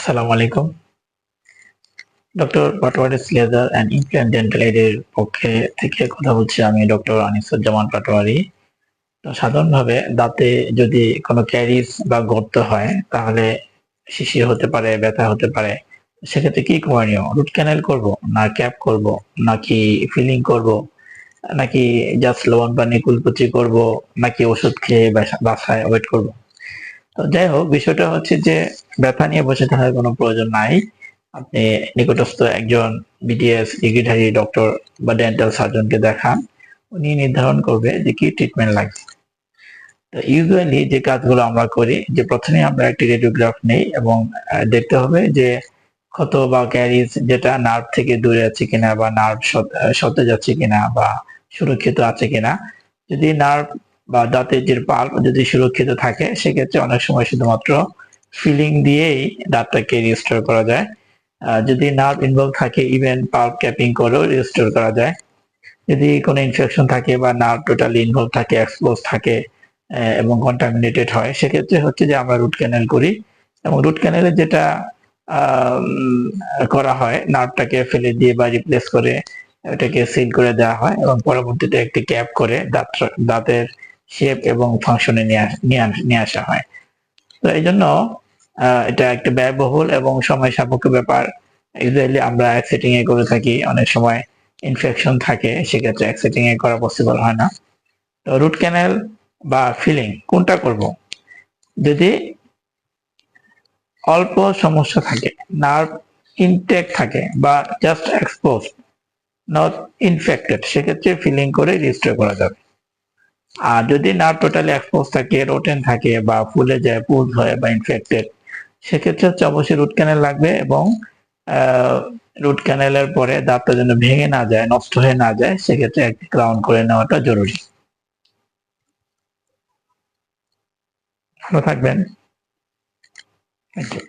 আসসালামু আলাইকুম। Doctor Patwari laser and implant dental এর পক্ষে থেকে কথা বলছি আমি ডক্টর আনিসুজ্জামান পাটোয়ারি। তো সাধারণভাবে দাঁতে যদি কোনো ক্যারিজ বা গর্ত হয় তাহলে শিশির হতে পারে, ব্যথা হতে পারে। সেক্ষেত্রে কি করণীয়? রুট ক্যানেল করব, না ক্যাপ করব, নাকি ফিলিং করব, নাকি জাস্ট লবণ পানি কুলকুচি করব, নাকি ওষুধ খেয়ে বাসায় ওয়েট করব? তো যাই হোক, বিষয়টা হচ্ছে যে ব্যথা নিয়ে বসে থাকার কোনো প্রয়োজন নাই। আপনি নিকটস্থ একজন বিডিএস ডিগ্রিধারী ডক্টর বা ডেন্টাল সার্জনকে দেখান। উনি নির্ধারণ করবে যে কি ট্রিটমেন্ট লাগবে। তো ইউজুয়ালি যে কাজগুলো আমরা করি, যে প্রথমে আমরা একটি রেডিওগ্রাফ নেই এবং দেখতে হবে যে ক্ষত বা ক্যারিজ যেটা নার্ভ থেকে দূরে আছে কিনা, বা নার্ভ সতেজ আছে কিনা, বা সুরক্ষিত আছে কিনা। যদি নার্ভ বা দাঁতের যে পাল্প যদি সুরক্ষিত থাকে, সেক্ষেত্রে অনেক সময় শুধুমাত্র ফিলিং দিয়েই দাঁতটাকে রিস্টোর করা যায়। যদি নার্ভ ইনভলভ থাকে, ইভেন পাল্প ক্যাপিং করেও রিস্টোর করা যায়। যদি কোনো ইনফেকশন থাকে বা নার্ভ টোটালি ইনভলভ থাকে, এক্সপোজ থাকে এবং কন্টামিনেটেড হয়, সেক্ষেত্রে হচ্ছে যে আমরা রুট ক্যানেল করি। এবং রুট ক্যানেলে যেটা করা হয়, নার্ভটাকে ফেলে দিয়ে বা রিপ্লেস করে এটাকে সিল করে দেওয়া হয় এবং পরবর্তীতে একটি ক্যাপ করে দাঁতের শেপ এবং ফাংশনে নিয়ে আসা হয়। তো এই জন্য এটা একটা ব্যয়বহুল এবং সময় সাপেক্ষ ব্যাপার। ইউজুয়ালি আমরা এক সেটিং এ করে থাকি। অনেক সময় ইনফেকশন থাকে, সেক্ষেত্রে এক সেটিং এ করা পসিবল হয় না। তো রুট ক্যানেল বা ফিলিং কোনটা করব? যদি অল্প সমস্যা থাকে, নার্ভ ইনটেক থাকে বা জাস্ট এক্সপোজ, নট ইনফেক্টেড, সেক্ষেত্রে ফিলিং করে রিস্টোর করা যাবে। আর যদি নার্ভ টোটালি এক্সপোজ থাকে, রোটেন থাকে বা ফুলে যায়, পুজ হয় বা ইনফেক্টেড, সেক্ষেত্রে হচ্ছে অবশ্যই রুট ক্যানেল লাগবে। এবং রুট ক্যানেলের পরে দাঁতটা যেন ভেঙে না যায়, নষ্ট হয়ে না যায়, সেক্ষেত্রে একটি ক্রাউন করে নেওয়াটা জরুরি। ভালো থাকবেন। Thank you.